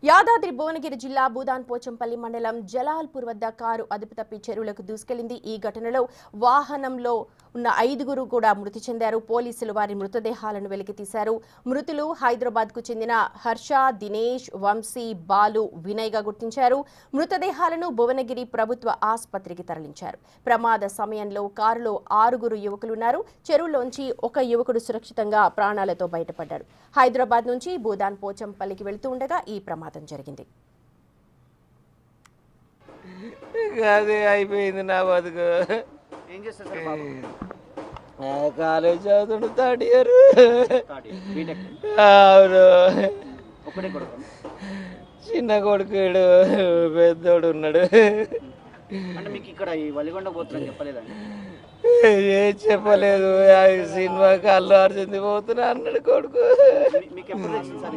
యాదాద్రి భువనగిరి జిల్లా భూదాన్ పోచంపల్లి మండలం జలాల్పూర్ వద్ద కారు అదుపు తప్పి చెరువులకు దూసుకెళ్లింది. ఈ ఘటనలో వాహనంలో ఉన్న 5గురు కూడా మృతి చెందారు. పోలీసులు వారి మృతదేహాలను వెలికితీశారు. మృతులు హైదరాబాద్కు చెందిన హర్ష, దినేష్, వంశీ, బాలు, వినయ్ గా గుర్తించారు. మృతదేహాలను భువనగిరి ప్రభుత్వ ఆసుపత్రికి తరలించారు. ప్రమాద సమయంలో కారులో 6గురు యువకులున్నారు. చెరువులోంచి ఒక యువకుడు సురక్షితంగా ప్రాణాలతో బయటపడ్డాడు. హైదరాబాద్ నుంచి భూదాన్ పోచంపల్లికి వెళుతూ ఉండగా ఈ ప్రమాదం జరిగింది. అదే అయిపోయింది నా బతుకు. ఏం చేస్తారు సార్ బాబు? కాలేజ్ చదువుతుండు థర్డ్ ఇయర్. బీటెక్ అవును. ఒక్కడే కొడుకు? చిన్న కొడుకుడు, పెద్దోడు ఉన్నాడు. అంటే మీకు ఇక్కడ ఈ వలిగొండ పోతుందని చెప్పలేదండి? ఏం చెప్పలేదు. సినిమాకి అల్లు అర్జున్ పోతున్నా అన్నాడు కొడుకు. మీకు ఎప్పుడు తెలిసింది సార్?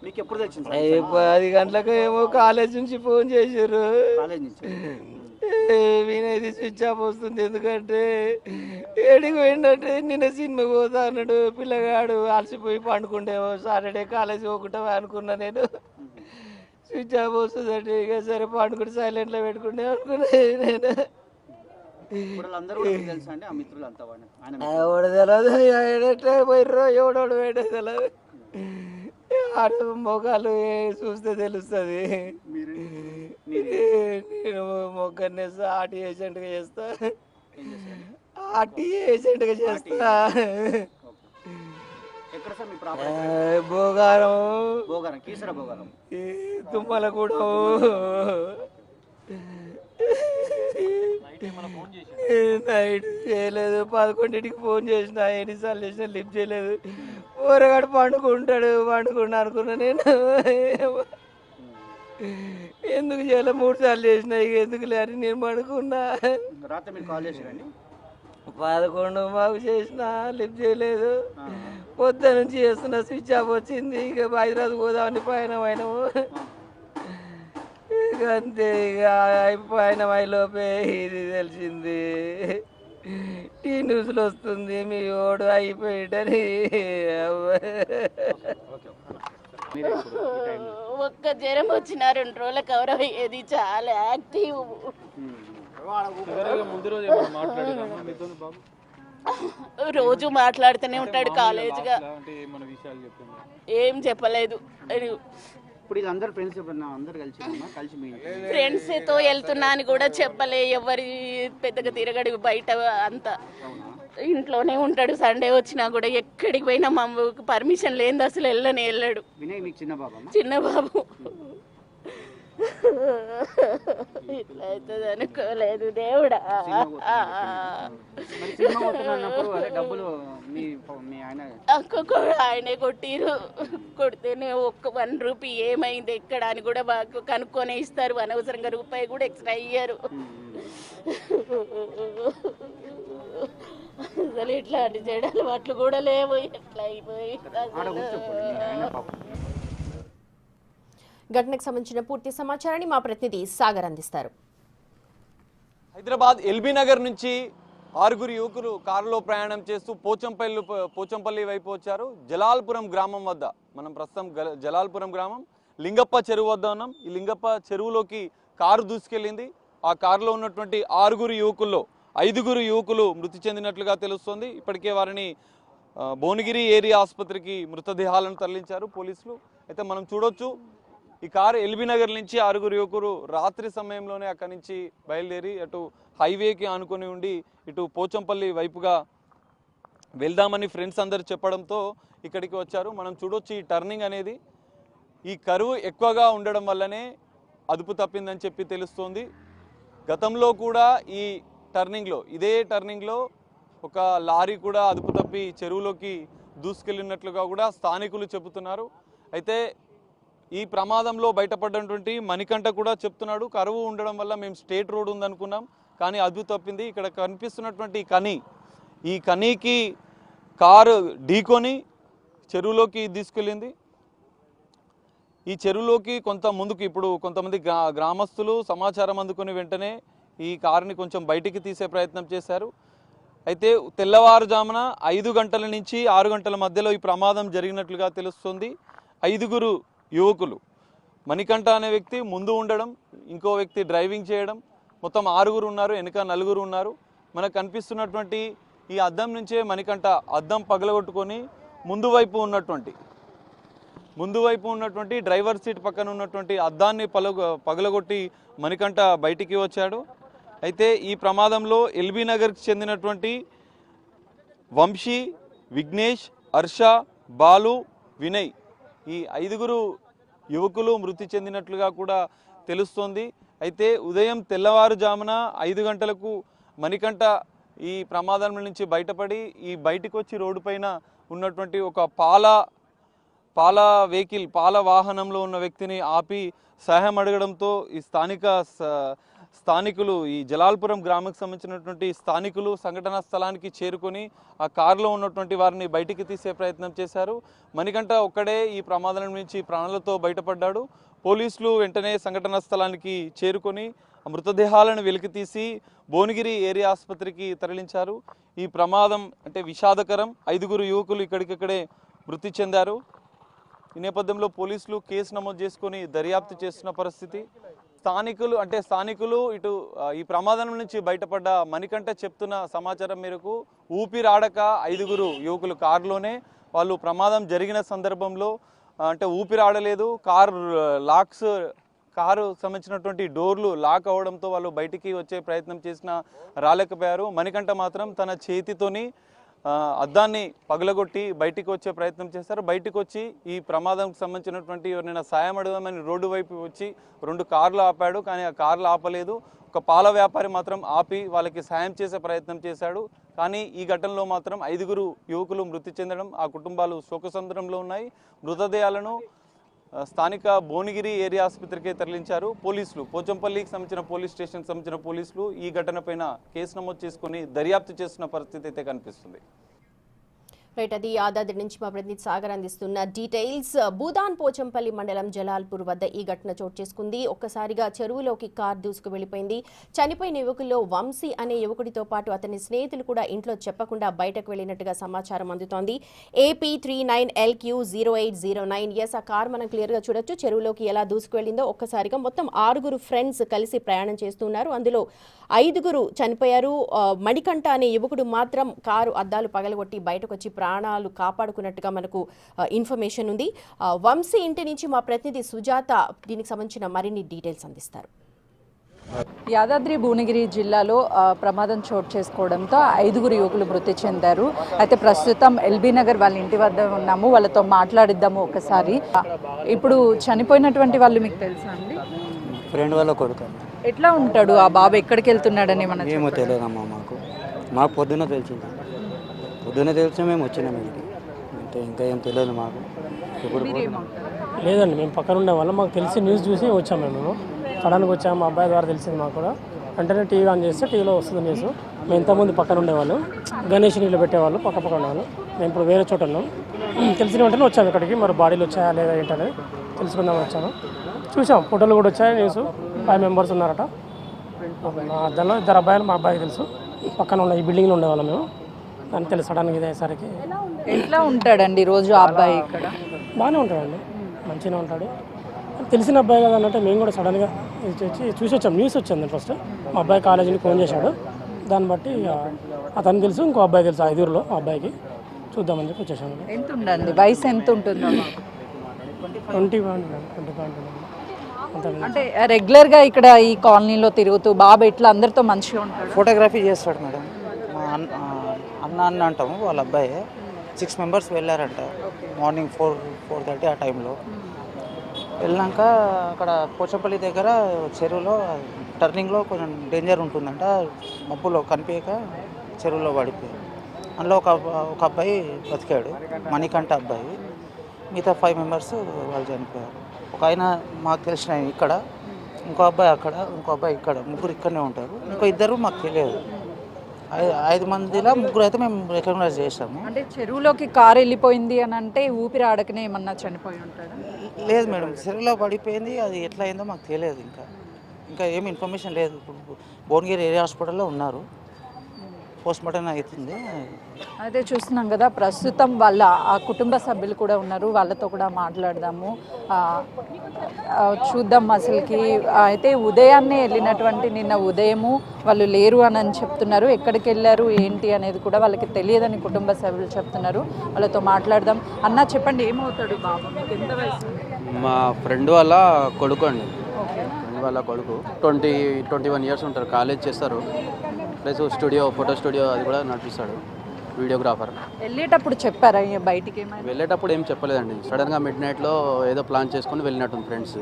మీకు ఎప్పుడు తెలిసింది? 10 గంటలకు ఏమో కాలేజ్ నుంచి ఫోన్ చేశారు. కాలేజ్ నుంచి వినయది స్విచ్ ఆఫ్ వస్తుంది. ఎందుకంటే ఏడికి పోయిందంటే నిన్న సినిమాకి పోతా అన్నాడు. పిల్లగాడు అలసిపోయి పండుకుంటేమో సాటర్డే కాలేజ్ పోకుంటావా అనుకున్నా నేను. స్విచ్ ఆఫ్ వస్తుందంటే ఇక సరే పండుకుంటే సైలెంట్లో పెట్టుకుంటే అనుకున్నా నేను. అందరూ తెలుసా అండి ఆ మిత్రులు అంతా? ఎవడు తెలియదు, ఎట్లా పోయిర్రో ఎవడోడు వేడే తెలియదు. ఆడు మొగాలు చూస్తే తెలుస్తుంది. నేను మొగ్గనే ఆర్టీ ఏజెంట్గా చేస్తా. ఆర్టీ ఏజెంట్గా చేస్తా. ఎక్కడ సార్ మీ భోగారం? భోగారం, కీసర భోగారం, తుమ్మలగూడెం. నైట్ చేయలేదు, 11ంటికి ఫోన్ చేసిన, ఎన్నిసార్లు చేసినా లిఫ్ట్ చేయలేదు. ఊరగాడు పండుకుంటాడు అనుకున్నా నేను. ఎందుకు చేయలే, 3 సార్లు చేసిన, ఇక ఎందుకు లేని నేను పండుకున్నా. రాత్రి మీరు కాల్ చేశారండి? 11 మాకు చేసిన, లిఫ్ట్ చేయలేదు. పొద్దు నుంచి చేస్తున్నా, స్విచ్ ఆఫ్ వచ్చింది. ఇక హైదరాబాద్ పోదామని పయనమైనాము. ఇక అంతే, ఇక పయనమైలోపే ఇది తెలిసింది. టీ న్యూస్లో వస్తుంది మీ ఓడు అయిపోయాడని. ఒక్క జ్వరం వచ్చిన 2 రోజుల కవర్ అయ్యేది. చాలా యాక్టివ్. రోజు మాట్లాడుతూనే ఉంటాడు కాలేజ్గా. ఏం చెప్పలేదు. ఇప్పుడు వీళ్ళందరూ ఫ్రెండ్స్ అందరు కలిసి ఫ్రెండ్స్తో వెళ్తున్నా అని కూడా చెప్పలే. ఎవరి పెద్దగా తిరగడు బయట, అంతా ఇంట్లోనే ఉంటాడు. సండే వచ్చినా కూడా ఎక్కడికి పోయినా మా పర్మిషన్ లేని అసలు వెళ్ళాడు. వినయ్ మీకు చిన్న బాబు. ఇట్లా అవుతుంది అనుకోలేదు దేవుడా. ఆయనే కొట్టిరు. కొడితేనే ఒక్క 1 రూపీ ఏమైంది ఎక్కడ అని కూడా బాగా కనుక్కొనే ఇస్తారు. అనవసరంగా రూపాయి కూడా ఎక్స్ట్రా అయ్యారు. అసలు ఇట్లాంటి చెడు అలవాట్లు కూడా లేవు. ఎట్లా అయిపోయి ఘటనకు సంబంధించిన పూర్తి సమాచారాన్ని మా ప్రతినిధి సాగర్ అందిస్తారు. హైదరాబాద్ ఎల్బీ నగర్ నుంచి 6గురు యువకులు కారులో ప్రయాణం చేస్తూ పోచంపల్లి వైపు వచ్చారు. జలాల్పురం గ్రామం వద్ద మనం ప్రస్తుతం జలాల్పురం గ్రామం లింగప్ప చెరువు వద్ద ఉన్నాం. ఈ లింగప్ప చెరువులోకి కారు దూసుకెళ్ళింది. ఆ కారులో ఉన్నటువంటి 6గురు యువకుల్లో 5గురు యువకులు మృతి చెందినట్లుగా తెలుస్తోంది. ఇప్పటికే వారిని భువనగిరి ఏరియా ఆసుపత్రికి మృతదేహాలను తరలించారు పోలీసులు. అయితే మనం చూడొచ్చు, ఈ కారు ఎల్బీ నగర్ నుంచి 6గురు యువకులు రాత్రి సమయంలోనే అక్కడి నుంచి బయలుదేరి అటు హైవేకి ఆనుకొని ఉండి ఇటు పోచంపల్లి వైపుగా వెళ్దామని ఫ్రెండ్స్ అందరు చెప్పడంతో ఇక్కడికి వచ్చారు. మనం చూడొచ్చు, ఈ టర్నింగ్ అనేది ఈ కరువు ఎక్కువగా ఉండడం వల్లనే అదుపు తప్పిందని చెప్పి తెలుస్తోంది. గతంలో కూడా ఈ ఇదే టర్నింగ్లో ఒక లారీ కూడా అదుపు తప్పి చెరువులోకి దూసుకెళ్ళినట్లుగా కూడా స్థానికులు చెబుతున్నారు. అయితే ఈ ప్రమాదంలో బయటపడినటువంటి మణికంఠ కూడా చెప్తున్నాడు, కరువు ఉండడం వల్ల మేము స్టేట్ రోడ్ ఉందనుకున్నాం, కానీ అదుపు తప్పింది. ఇక్కడ కనిపిస్తున్నటువంటి ఈ కనీకి కారు ఢీకొని చెరువులోకి తీసుకెళ్ళింది. ఈ చెరువులోకి ముందుకు ఇప్పుడు కొంతమంది గ్రామస్తులు సమాచారం అందుకుని వెంటనే ఈ కారుని కొంచెం బయటికి తీసే ప్రయత్నం చేశారు. అయితే తెల్లవారుజామున 5 గంటల నుంచి 6 గంటల మధ్యలో ఈ ప్రమాదం జరిగినట్లుగా తెలుస్తుంది. 5గురు యువకులు. మణికంఠ అనే వ్యక్తి ముందు ఉండడం, ఇంకో వ్యక్తి డ్రైవింగ్ చేయడం, మొత్తం 6గురు ఉన్నారు, వెనుక 4గురు ఉన్నారు. మనకు కనిపిస్తున్నటువంటి ఈ అద్దం నుంచే మణికంఠ అద్దం పగలగొట్టుకొని ముందు వైపు ఉన్నటువంటి డ్రైవర్ సీట్ పక్కన ఉన్నటువంటి అద్దాన్ని పగలగొట్టి మణికంఠ బయటికి వచ్చాడు. అయితే ఈ ప్రమాదంలో ఎల్బీ నగర్కి చెందినటువంటి వంశీ, విఘ్నేష్, హర్ష, బాలు, వినయ్ ఈ 5గురు యువకులు మృతి చెందినట్లుగా కూడా తెలుస్తోంది. అయితే ఉదయం తెల్లవారుజామున 5 గంటలకు మణికంఠ ఈ ప్రమాదం నుంచి బయటపడి ఈ బయటికి వచ్చి రోడ్డు పైన ఉన్నటువంటి ఒక పాల వాహనంలో ఉన్న వ్యక్తిని ఆపి సహాయం అడగడంతో ఈ స్థానికులు ఈ జలాల్పురం గ్రామానికి సంబంధించినటువంటి స్థానికులు సంఘటనా స్థలానికి చేరుకొని ఆ కారులో ఉన్నటువంటి వారిని బయటికి తీసే ప్రయత్నం చేశారు. మణికంఠ ఒక్కడే ఈ ప్రమాదం నుంచి ప్రాణాలతో బయటపడ్డాడు. పోలీసులు వెంటనే సంఘటనా స్థలానికి చేరుకొని మృతదేహాలను వెలికితీసి భువనగిరి ఏరియా ఆసుపత్రికి తరలించారు. ఈ ప్రమాదం అంటే విషాదకరం. 5గురు యువకులు ఇక్కడికక్కడే మృతి చెందారు. ఈ నేపథ్యంలో పోలీసులు కేసు నమోదు చేసుకొని దర్యాప్తు చేస్తున్న పరిస్థితి. స్థానికులు ఇటు ఈ ప్రమాదం నుంచి బయటపడ్డ మణికంఠ చెప్తున్న సమాచారం మేరకు ఊపిరాడక 5గురు యువకులు కారులోనే వాళ్ళు ప్రమాదం జరిగిన సందర్భంలో అంటే ఊపిరాడలేదు, కారు సంబంధించినటువంటి డోర్లు లాక్ అవ్వడంతో వాళ్ళు బయటికి వచ్చే ప్రయత్నం చేసినా రాలేకపోయారు. మణికంఠ మాత్రం తన చేతితోని అద్దాన్ని పగలగొట్టి బయటికి వచ్చే ప్రయత్నం చేశారు. బయటికి వచ్చి ఈ ప్రమాదంకి సంబంధించినటువంటి ఎవరైనా సాయం అడగమని రోడ్డు వైపు వచ్చి 2 కార్లు ఆపాడు. కానీ ఆ కార్లు ఆపలేదు. ఒక పాల వ్యాపారి మాత్రం ఆపి వాళ్ళకి సాయం చేసే ప్రయత్నం చేశాడు. కానీ ఈ ఘటనలో మాత్రం 5గురు యువకులు మృతి చెందడం, ఆ కుటుంబాలు శోకసంద్రంలో ఉన్నాయి. మృతదేహాలను స్థానిక భువనగిరి ఏరియా ఆసుపత్రికి తరలించారు పోలీసులు. పోచంపల్లికి సంబంధించిన పోలీస్ స్టేషన్కి సంబంధించిన పోలీసులు ఈ ఘటనపైన కేసు నమోదు చేసుకుని దర్యాప్తు చేస్తున్న పరిస్థితి అయితే కనిపిస్తుంది. రైట్, అది యాదాద్రి నుంచి మా ప్రతినిధి సాగర్ అందిస్తున్న డీటెయిల్స్. భూదాన్ పోచంపల్లి మండలం జలాల్పూర్ వద్ద ఈ ఘటన చోటు చేసుకుంది. ఒక్కసారిగా చెరువులోకి కార్ దూసుకు వెళ్లిపోయింది. చనిపోయిన యువకుల్లో వంశీ అనే యువకుడితో పాటు అతని స్నేహితులు కూడా ఇంట్లో చెప్పకుండా బయటకు వెళ్లినట్టుగా సమాచారం అందుతోంది. AP39LQ0809. ఆ కార్ మనం క్లియర్ గా చూడొచ్చు. చెరువులోకి ఎలా దూసుకు వెళ్లిందో ఒక్కసారిగా మొత్తం 6గురు ఫ్రెండ్స్ కలిసి ప్రయాణం చేస్తున్నారు. అందులో 5గురు చనిపోయారు. మణికంఠ అనే యువకుడు మాత్రం కారు అద్దాలు పగలగొట్టి బయటకు వచ్చి ప్రాణాలు కాపాడుకున్నట్టుగా మనకు ఇన్ఫర్మేషన్ ఉంది. వంశీ ఇంటి నుంచి మా ప్రతినిధి సుజాత దీనికి సంబంధించిన మరిన్ని డీటెయిల్స్ అందిస్తారు. యాదాద్రి భువనగిరి జిల్లాలో ప్రమాదం చోటు చేసుకోవడంతో 5గురు యువకులు మృతి చెందారు. అయితే ప్రస్తుతం ఎల్బీ నగర్ వాళ్ళ ఇంటి వద్ద ఉన్నాము. వాళ్ళతో మాట్లాడిద్దాము ఒకసారి. ఇప్పుడు చనిపోయినటువంటి వాళ్ళు మీకు తెలుసా అండి? ఫ్రెండ్ వాళ్ళ కొడుకు. ఎట్లా ఉంటాడు ఆ బాబు? ఎక్కడికి వెళ్తున్నాడని మనకి ఏమో తెలియదమ్మా. మాకు పొద్దున్న తెలిసింది. తెలిసి మేము వచ్చినాం ఇంటికి. అంటే ఇంకా ఏం తెలియదు మాకు. ఇప్పుడు లేదండి, మేము పక్కన ఉండే వాళ్ళం. మాకు తెలిసి న్యూస్ చూసి వచ్చాము. మేము సడన్గా వచ్చాము. మా అబ్బాయి ద్వారా తెలిసింది మాకు కూడా. వెంటనే టీవీ ఆన్ చేస్తే టీవీలో వస్తుంది న్యూస్. మేము ఇంతకుముందు పక్కన ఉండేవాళ్ళం, గణేష్ నీళ్ళు పెట్టేవాళ్ళు, పక్క ఉండేవాళ్ళు. మేము ఇప్పుడు వేరే చోట ఉన్నాం. తెలిసిన వెంటనే వచ్చాము ఇక్కడికి. మరి బాడీలు వచ్చాయా లేదా ఏంటనేది తెలుసుకుందామని వచ్చాము. చూసాం, ఫోటోలు కూడా వచ్చాయి. న్యూస్ 5 మెంబర్స్ ఉన్నారట. దానిలో 2 అబ్బాయిలు, మా అబ్బాయికి తెలుసు. పక్కన ఉన్న ఈ బిల్డింగ్లో ఉండేవాళ్ళం మేము. దానికి తెలుసు సడన్గా ఇదేసరికి. ఎట్లా ఉంటాడండి రోజు ఆ అబ్బాయి ఇక్కడ? బాగానే ఉంటాడండి, మంచిగానే ఉంటాడు. తెలిసిన అబ్బాయి కదా అన్నట్టు మేము కూడా సడన్గా చూసి వచ్చాం. న్యూస్ వచ్చింది ఫస్ట్. మా అబ్బాయి కాలేజీకి ఫోన్ చేశాడు. దాన్ని బట్టి అతను తెలుసు, ఇంకో అబ్బాయి తెలుసు 5గురులో. ఆ అబ్బాయికి చూద్దామని చెప్పి వచ్చేసాము. ఎంత ఉండండి వయసు? ఎంత ఉంటుందో? 20 అంటే రెగ్యులర్గా ఇక్కడ ఈ కాలనీలో తిరుగుతూ బాబు ఇట్లా అందరితో మంచిగా ఉంటాడు. ఫోటోగ్రఫీ చేస్తాడు మేడం. మా అన్న అంటాము, వాళ్ళ అబ్బాయి. 6 మెంబర్స్ వెళ్ళారంట మార్నింగ్ 4:30 ఆ టైంలో. వెళ్ళాక అక్కడ పోచంపల్లి దగ్గర చెరువులో టర్నింగ్లో కొంచెం డేంజర్ ఉంటుందంట. మబ్బులో కనిపించక చెరువులో పడిపోయాడు. అందులో ఒక అబ్బాయి బతికాడు, మణికంఠ అబ్బాయి. మిగతా 5 మెంబర్స్ వాళ్ళు చనిపోయారు. ఒక ఆయన మాకు తెలిసిన ఇక్కడ, ఇంకో అబ్బాయి అక్కడ, ఇంకో అబ్బాయి ఇక్కడ. 3 ఇక్కడనే ఉంటారు. ఇంకో 2 మాకు తెలియదు. 5 మందిలో 3 అయితే మేము రికగ్నైజ్ చేసాము. అంటే చెరువులోకి కారు వెళ్ళిపోయింది అని అంటే ఊపిరి ఆడకనే ఏమన్నా చనిపోయి ఉంటాడు? లేదు మేడం, చెరువులో పడిపోయింది. అది ఎట్లా అయిందో మాకు తెలియదు. ఇంకా ఏమి ఇన్ఫర్మేషన్ లేదు. ఇప్పుడు భువనగిరి ఏరియా హాస్పిటల్లో ఉన్నారు. పోస్ట్ మార్టం అవుతుంది. అదే చూస్తున్నాం కదా, ప్రస్తుతం వాళ్ళ ఆ కుటుంబ సభ్యులు కూడా ఉన్నారు, వాళ్ళతో కూడా మాట్లాడదాము. చూద్దాం అసలుకి. అయితే ఉదయాన్నే వెళ్ళినటువంటి నిన్న ఉదయము వాళ్ళు లేరు అని చెప్తున్నారు. ఎక్కడికి వెళ్ళారు ఏంటి అనేది కూడా వాళ్ళకి తెలియదని కుటుంబ సభ్యులు చెప్తున్నారు. వాళ్ళతో మాట్లాడదాం. అన్న చెప్పండి, ఏమవుతాడు బాబు, మీకు ఎంత వయసు? మా ఫ్రెండ్ వాళ్ళ కొడుకు అండి. ఫ్రెండ్ వాళ్ళ కొడుకు 21 ఇయర్స్ ఉంటారు, కాలేజ్ చేస్తారు, ప్లస్ ఫోటో స్టూడియో అది కూడా నడిపిస్తాడు, వీడియోగ్రాఫర్. వెళ్ళేటప్పుడు చెప్పారా బయటికి ఏమైనా? వెళ్ళేటప్పుడు ఏం చెప్పలేదండి, సడన్గా మిడ్ నైట్లో ఏదో ప్లాన్ చేసుకొని వెళ్ళినట్టుంది ఫ్రెండ్స్.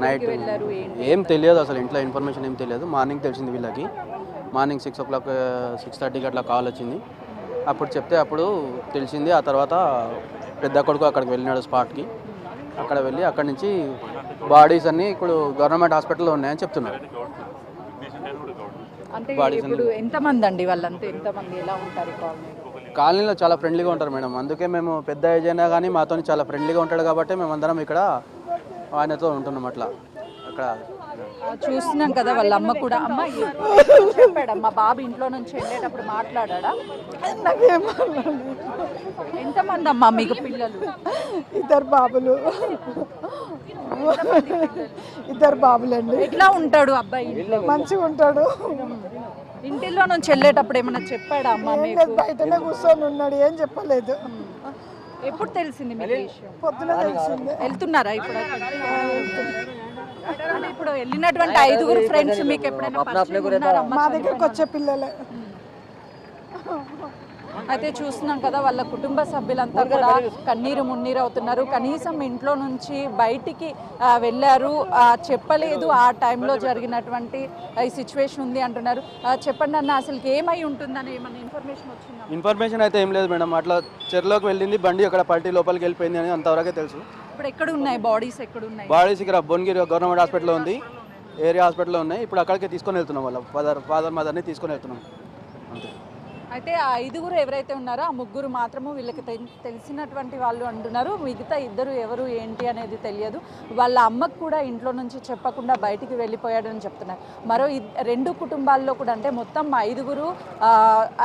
నైట్ వెళ్ళారు ఏం తెలియదు అసలు, ఇంట్లో ఇన్ఫర్మేషన్ ఏం తెలియదు. మార్నింగ్ తెలిసింది వీళ్ళకి, మార్నింగ్ 6 o'clock 6:30కి అట్లా కాల్ వచ్చింది. అప్పుడు చెప్తే అప్పుడు తెలిసింది. ఆ తర్వాత పెద్ద కొడుకు అక్కడికి వెళ్ళినాడు స్పాట్కి. అక్కడ వెళ్ళి అక్కడి నుంచి బాడీస్ అన్నీ ఇప్పుడు గవర్నమెంట్ హాస్పిటల్లో ఉన్నాయని చెప్తున్నారు. అంటే ఇప్పుడు ఎంతమంది అండి వాళ్ళంతా, ఎంతమంది, ఎలా ఉంటారు కాలనీలో? చాలా ఫ్రెండ్లీగా ఉంటారు మేడం, అందుకే మేము పెద్ద ఏజ్ అయినా కానీ మాతో చాలా ఫ్రెండ్లీగా ఉంటాడు కాబట్టి మేమందరం ఇక్కడ ఆయనతో ఉంటున్నాం. అట్లా అక్కడ చూస్తున్నాం కదా, వాళ్ళ అమ్మ కూడా. అమ్మ చెప్పాడమ్మా, బాబు ఇంట్లో నుంచి వెళ్ళేటప్పుడు మాట్లాడా? ఎంతమంది అమ్మా మీకు పిల్లలు? 2 బాబులు. 2 బాబులండి. ఎట్లా ఉంటాడు అబ్బాయి? మంచిగా ఉంటాడు. ఇంటిలో నుంచి వెళ్ళేటప్పుడు ఏమన్నా చెప్పాడా అమ్మ మీకు? బయటనే కూర్చొని ఉన్నాడు, ఏం చెప్పలేదు. ఎప్పుడు తెలిసింది మీకు ఈ విషయం? పొద్దున తెలిసింది. వెళ్తున్నారా ఇప్పుడు? అంటే ఇప్పుడు వెళ్ళినటువంటి 5 ఫ్రెండ్స్ మీకు ఎప్పుడైనా పరిచయం ఉన్నారా? మా దగ్గరకు వచ్చే పిల్లలే. అయితే చూస్తున్నాం కదా, వాళ్ళ కుటుంబ సభ్యులంతా కూడా కన్నీరు మున్నీరు అవుతున్నారు. కనీసం ఇంట్లో నుంచి బయటికి వెళ్ళారు, చెప్పలేదు ఆ టైంలో జరిగినటువంటి ఈ సిచ్యువేషన్ ఉంది అంటున్నారు. చెప్పండి అన్న, అసలు ఏమై ఉంటుందని ఏమైనా ఇన్ఫర్మేషన్ వచ్చిందా? ఇన్ఫర్మేషన్ అయితే ఏం లేదు మేడం, అట్లా చెరులోకి వెళ్ళింది బండి, అక్కడ పల్టీ లోపలికి వెళ్ళిపోయింది అని అంతవరకే తెలుసు. ఇప్పుడు ఎక్కడ ఉన్నాయి బాడీస్? ఎక్కడ ఉన్నాయి బాడీస్? ఇక్కడ భువనగిరి గవర్నమెంట్ హాస్పిటల్లో ఉంది, ఏరియా హాస్పిటల్లో ఉన్నాయి. ఇప్పుడు అక్కడికి తీసుకొని వెళ్తున్నాం, వాళ్ళ ఫాదర్ మదర్ని తీసుకొని వెళ్తున్నాం అంతే. అయితే ఆ 5 ఎవరైతే ఉన్నారో ఆ 3 మాత్రము వీళ్ళకి తెలిసినటువంటి వాళ్ళు అంటున్నారు. మిగతా 2 ఎవరు ఏంటి అనేది తెలియదు. వాళ్ళ అమ్మకు కూడా ఇంట్లో నుంచి చెప్పకుండా బయటికి వెళ్ళిపోయాడని చెప్తున్నారు. మరో 2 కుటుంబాల్లో కూడా, అంటే మొత్తం 5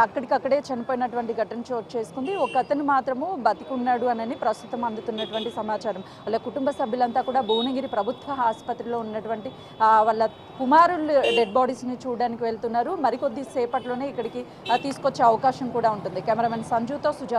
అక్కడికక్కడే చనిపోయినటువంటి ఘటన చోటు చేసుకుంది. ఒక అతను మాత్రము బతికున్నాడు అని ప్రస్తుతం అందుతున్నటువంటి సమాచారం. వాళ్ళ కుటుంబ సభ్యులంతా కూడా భువనగిరి ప్రభుత్వ ఆసుపత్రిలో ఉన్నటువంటి వాళ్ళ కుమారులు డెడ్ బాడీస్ని చూడడానికి వెళ్తున్నారు. మరికొద్ది సేపట్లోనే ఇక్కడికి తీసుకొచ్చే అవకాశం కూడా ఉంటుంది. కెమెరామెన్ సంజుతో సుజా.